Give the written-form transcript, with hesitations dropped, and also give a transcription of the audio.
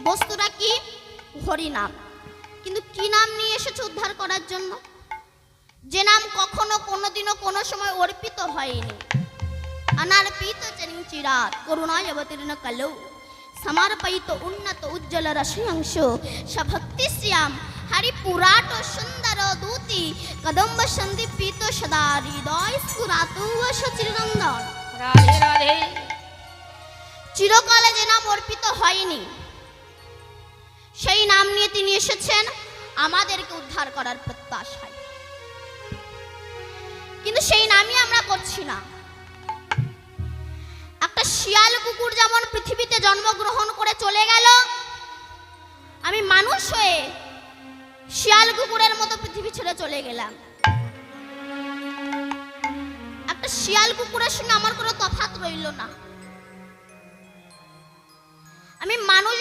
বস্তুটা কি? হরিনাম। কিন্তু কি নাম নিয়ে এসেছে উদ্ধার করার জন্য? যে নাম কখনো কোনোদিনও কোনো সময় অর্পিত হয়নি। अनर्पित चरिंचिरात करुणाय अवतीर्ण कलौ समर्पित उन्नत उज्ज्वल रसयंशो सभक्ति श्याम हरिपुराट सुंदर दूती कदम्ब संदीपित सदा हृदय स्फुरातु सचिरंदन। রাধে রাধে। চিরকালে যে নাম অর্পিত হয়নি সেই নাম নিয়ে তিনি এসেছেন আমাদেরকে উদ্ধার করার প্রত্যাশায়। কিন্তু সেই নামই আমরা করছি না। একটা শিয়াল কুকুর যেমন পৃথিবীতে জন্মগ্রহণ করে চলে গেল, আমি মানুষ হয়ে শিয়াল কুকুরের মতো পৃথিবী ছেড়ে চলে গেলাম। একটা শিয়াল কুকুরের সঙ্গে আমার কোনো তফাৎ রইল না। আমি মানুষ